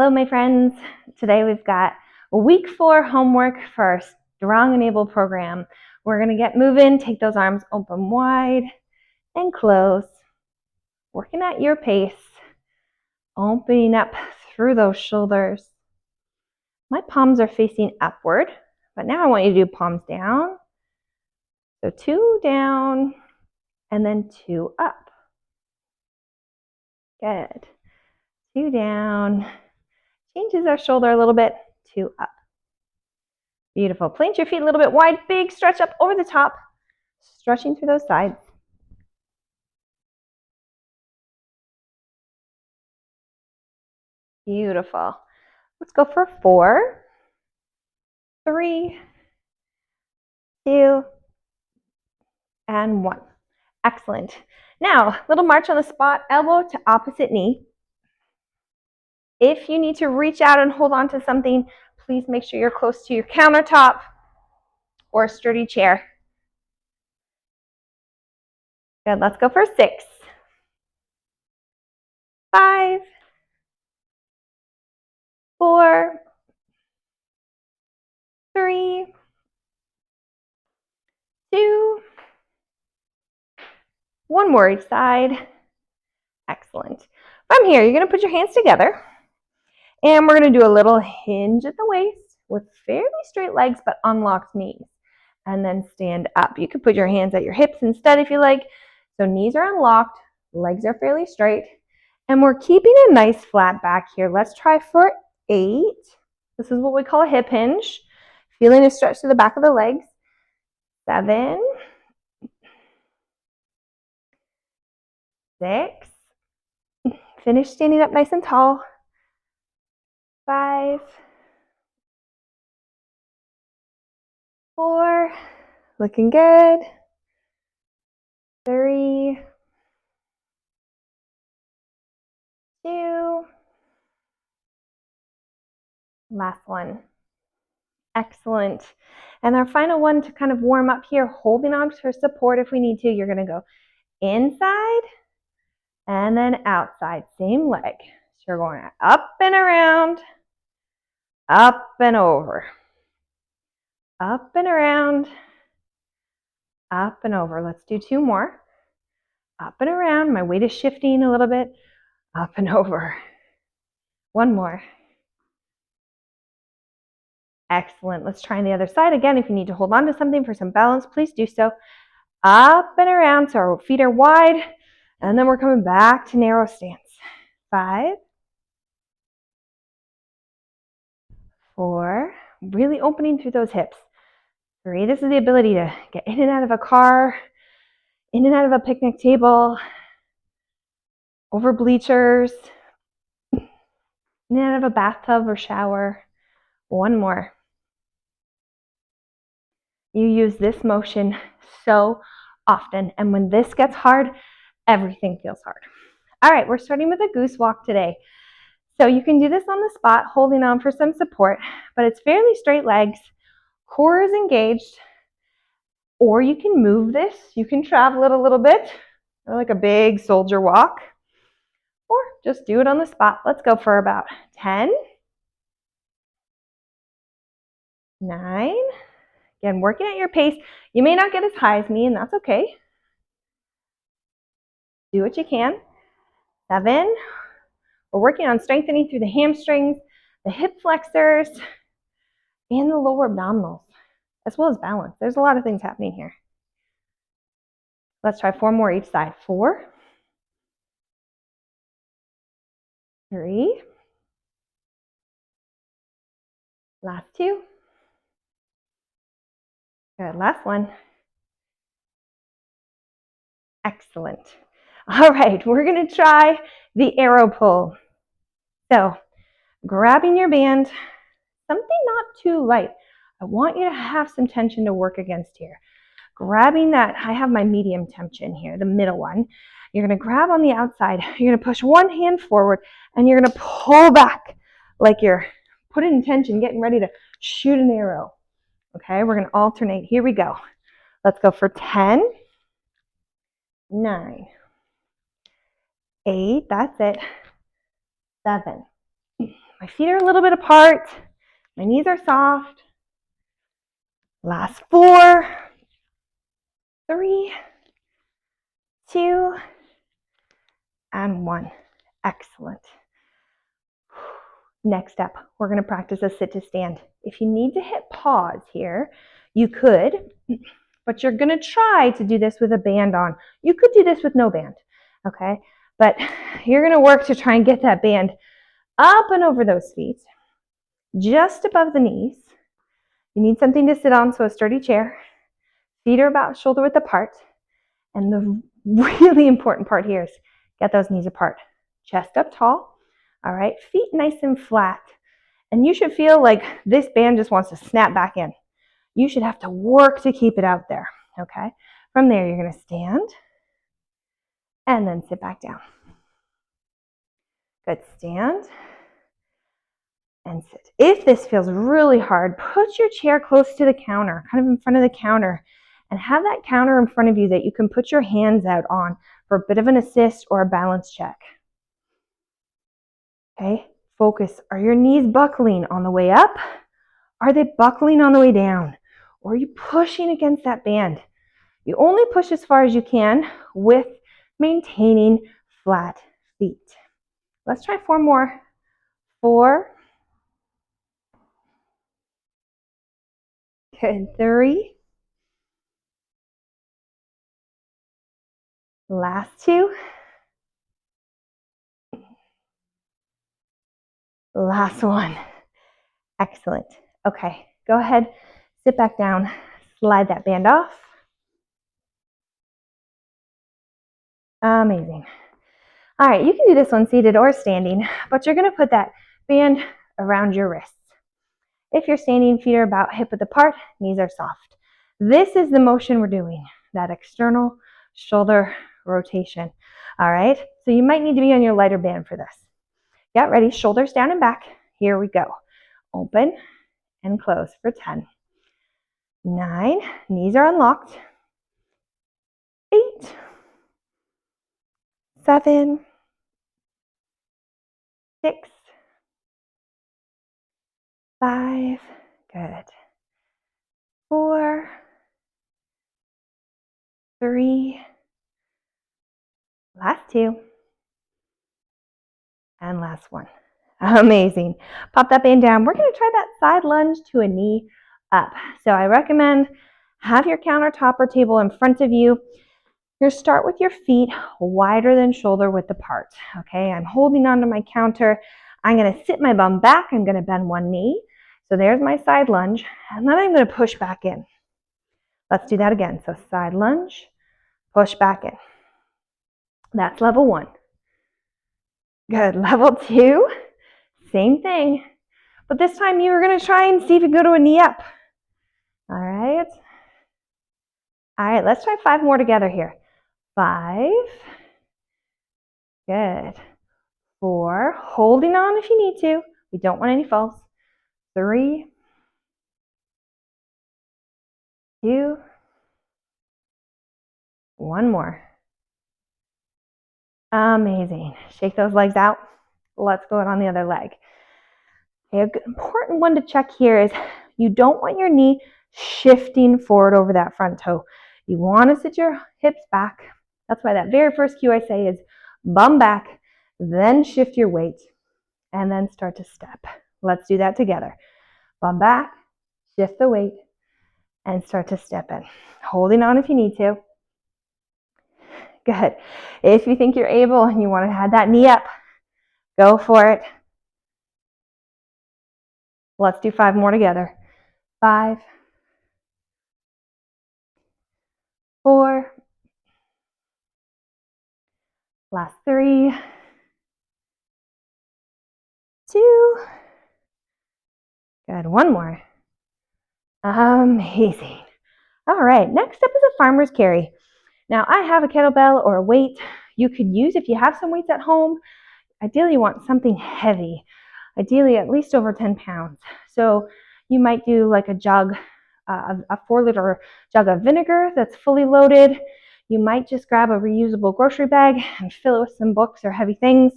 Hello, my friends. Today we've got week 4 homework for our Strong and Able program. We're going to get moving, take those arms open wide and close, working at your pace, opening up through those shoulders. My palms are facing upward, but now I want you to do palms down. So 2 down and then 2 up. Good. 2 down. Changes our shoulder a little bit, 2 up. Beautiful. Plant your feet a little bit wide, big stretch up over the top, stretching through those sides. Beautiful. Let's go for 4, 3, 2, and 1. Excellent. Now, little march on the spot, elbow to opposite knee. If you need to reach out and hold on to something, please make sure you're close to your countertop or a sturdy chair. Good, let's go for 6, 5, 4, 3, 2, 1 more each side. Excellent. From here, you're going to put your hands together, and we're going to do a little hinge at the waist with fairly straight legs but unlocked knees, and then stand up. You could put your hands at your hips instead if you like. So knees are unlocked, legs are fairly straight, and we're keeping a nice flat back here. Let's try for 8. This is what we call a hip hinge. Feeling a stretch to the back of the legs. 7, 6, finish standing up nice and tall. 5, 4, looking good. 3, 2, last one. Excellent. And our final one to kind of warm up here, holding on for support if we need to, you're going to go inside and then outside, same leg. So you're going up and around, up and over, up and around, up and over. Let's do 2 more. Up and around, my weight is shifting a little bit, up and over. 1 more. Excellent. Let's try on the other side. Again, if you need to hold on to something for some balance, please do so. Up and around, so our feet are wide, and then we're coming back to narrow stance. 5, 4, really opening through those hips. 3, this is the ability to get in and out of a car, in and out of a picnic table, over bleachers, in and out of a bathtub or shower. 1 more. You use this motion so often, and when this gets hard, everything feels hard. All right, we're starting with a goose walk today. So you can do this on the spot, holding on for some support, but it's fairly straight legs, core is engaged, or you can move this. You can travel it a little bit, like a big soldier walk, or just do it on the spot. Let's go for about 10, 9, again, working at your pace. You may not get as high as me, and that's okay. Do what you can. 7, we're working on strengthening through the hamstrings, the hip flexors, and the lower abdominals, as well as balance. There's a lot of things happening here. Let's try 4 more each side. 4, 3, last 2. Good, last one. Excellent. All right, we're going to try the arrow pull. So, grabbing your band, something not too light. I want you to have some tension to work against here. Grabbing that, I have my medium tension here, the middle one. You're going to grab on the outside. You're going to push one hand forward, and you're going to pull back like you're putting in tension, getting ready to shoot an arrow. Okay, we're going to alternate. Here we go. Let's go for 10, 9, 8, that's it, 7, My feet are a little bit apart. My knees are soft. Last 4, 3, 2, and 1. Excellent. Next up, we're going to practice a sit to stand. If you need to hit pause here, you could, but you're going to try to do this with a band on. You could do this with no band, okay? But you're going to work to try and get that band up and over those feet, just above the knees. You need something to sit on, so a sturdy chair. Feet are about shoulder width apart. And the really important part here is get those knees apart. Chest up tall, all right? Feet nice and flat. And you should feel like this band just wants to snap back in. You should have to work to keep it out there, okay? From there, you're going to stand and then sit back down. Good. Stand and sit. If this feels really hard, put your chair close to the counter, kind of in front of the counter, and have that counter in front of you that you can put your hands out on for a bit of an assist or a balance check. Okay, focus. Are your knees buckling on the way up? Are they buckling on the way down? Or are you pushing against that band? You only push as far as you can with maintaining flat feet. Let's try 4 more. 4. Good. 3. Last 2. Last 1. Excellent. Okay, go ahead, sit back down, slide that band off. Amazing. All right, you can do this one seated or standing, but you're going to put that band around your wrists. If you're standing, feet are about hip width apart, knees are soft. This is the motion we're doing, that external shoulder rotation. All right, so you might need to be on your lighter band for this. Get ready, shoulders down and back. Here we go. Open and close for 10. 9, knees are unlocked. 8, 7, 6, 5, good. 4, 3, last 2, and last 1. Amazing. Pop that band down. We're going to try that side lunge to a knee up. So I recommend have your countertop or table in front of you. You're going to start with your feet wider than shoulder width apart. Okay, I'm holding onto my counter. I'm going to sit my bum back. I'm going to bend one knee. So there's my side lunge. And then I'm going to push back in. Let's do that again. So side lunge, push back in. That's level 1. Good. Level 2, same thing. But this time you are going to try and see if you go to a knee up. All right. All right, let's try 5 more together here. 5. Good. 4. Holding on if you need to. We don't want any falls. 3. 2. 1 more. Amazing. Shake those legs out. Let's go on the other leg. Okay, an important one to check here is you don't want your knee shifting forward over that front toe. You want to sit your hips back. That's why that very first cue I say is bum back, then shift your weight, and then start to step. Let's do that together. Bum back, shift the weight, and start to step in. Holding on if you need to. Good. If you think you're able and you want to have that knee up, go for it. Let's do 5 more together. 5, 4, last 3, 2, good, 1 more. Amazing. All right, next up is a farmer's carry. Now I have a kettlebell or a weight you could use if you have some weights at home. Ideally you want something heavy, ideally at least over 10 pounds. So you might do like a jug, a 4-liter jug of vinegar that's fully loaded. You might just grab a reusable grocery bag and fill it with some books or heavy things.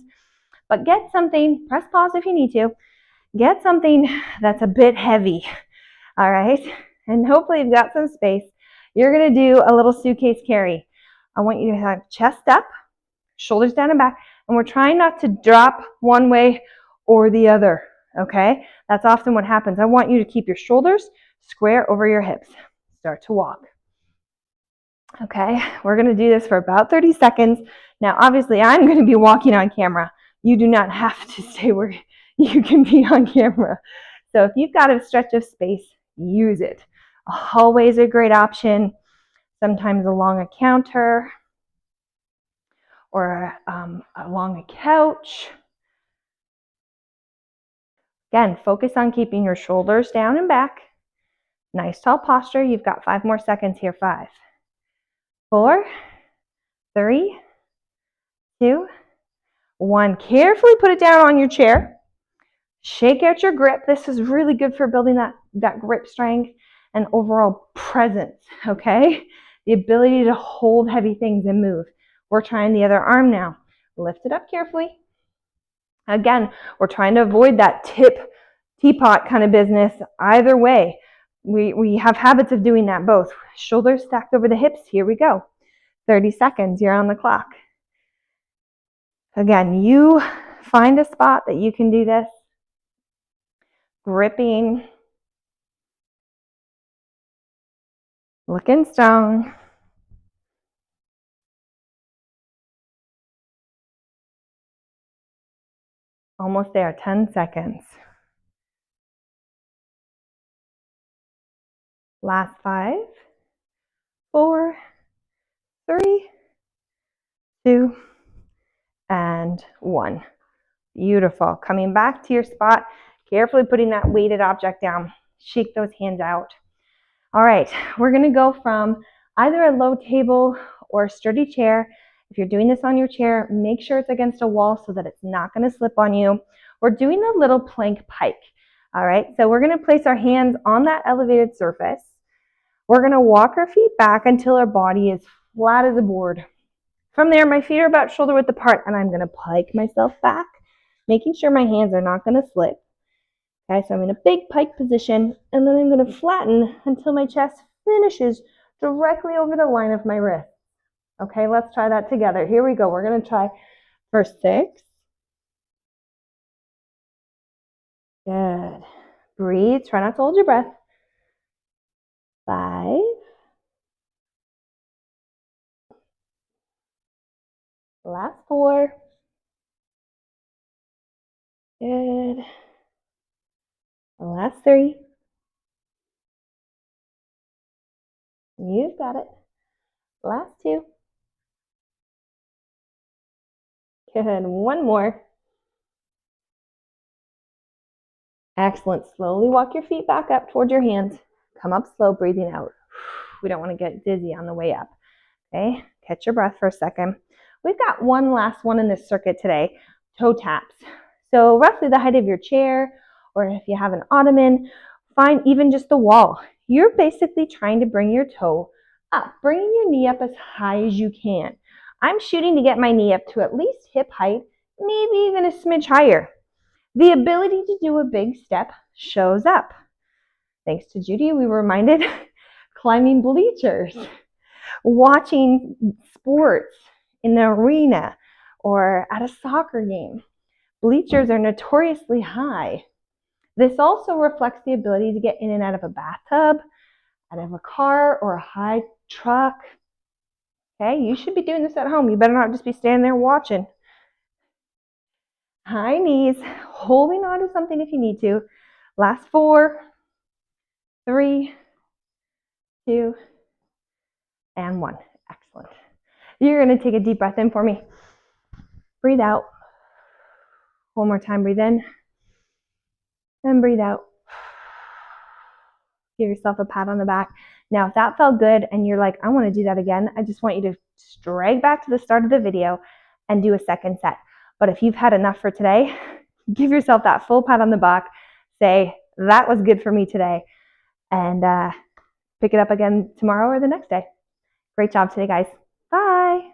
But get something, press pause if you need to, get something that's a bit heavy, all right? And hopefully you've got some space. You're gonna do a little suitcase carry. I want you to have chest up, shoulders down and back, and we're trying not to drop one way or the other, okay? That's often what happens. I want you to keep your shoulders square over your hips. Start to walk. Okay, we're gonna do this for about 30 seconds. Now, obviously, I'm gonna be walking on camera. You do not have to stay where you can be on camera. So if you've got a stretch of space, use it. A hallway is a great option, sometimes along a counter or along a couch. Again, focus on keeping your shoulders down and back. Nice tall posture. You've got 5 more seconds here. 5, 4, 3, 2, 1. Carefully put it down on your chair. Shake out your grip. This is really good for building that grip strength and overall presence, okay? The ability to hold heavy things and move. We're trying the other arm now. Lift it up carefully. Again, we're trying to avoid that teapot kind of business either way. We have habits of doing that both. Shoulders stacked over the hips. Here we go. 30 seconds. You're on the clock. Again, you find a spot that you can do this. Gripping. Looking strong. Almost there. 10 seconds. Last 5, 4, 3, 2, and 1. Beautiful. Coming back to your spot, carefully putting that weighted object down. Shake those hands out. All right, we're going to go from either a low table or a sturdy chair. If you're doing this on your chair, make sure it's against a wall so that it's not going to slip on you. We're doing a little plank pike. All right, so we're going to place our hands on that elevated surface. We're going to walk our feet back until our body is flat as a board. From there, my feet are about shoulder width apart, and I'm going to pike myself back, making sure my hands are not going to slip. Okay, so I'm in a big pike position, and then I'm going to flatten until my chest finishes directly over the line of my wrist. Okay, let's try that together. Here we go. We're going to try for 6. Good. Breathe. Try not to hold your breath. 5. Last 4. Good. Last 3. You've got it. Last 2. Good. 1 more. Excellent. Slowly walk your feet back up toward your hands. Come up slow, breathing out. We don't want to get dizzy on the way up. Okay, catch your breath for a second. We've got one last one in this circuit today, toe taps. So roughly the height of your chair, or if you have an ottoman, find even just the wall. You're basically trying to bring your toe up, bringing your knee up as high as you can. I'm shooting to get my knee up to at least hip height, maybe even a smidge higher. The ability to do a big step shows up. Thanks to Judy, we were reminded climbing bleachers, watching sports in the arena or at a soccer game. Bleachers are notoriously high. This also reflects the ability to get in and out of a bathtub, out of a car or a high truck. Okay, you should be doing this at home. You better not just be standing there watching. High knees, holding on to something if you need to. Last 4, 3, 2, and 1. Excellent. You're going to take a deep breath in for me. Breathe out. One more time, breathe in. And breathe out. Give yourself a pat on the back. Now, if that felt good and you're like, I want to do that again, I just want you to drag back to the start of the video and do a second set. But if you've had enough for today, give yourself that full pat on the back. Say, that was good for me today. And pick it up again tomorrow or the next day. Great job today, guys. Bye.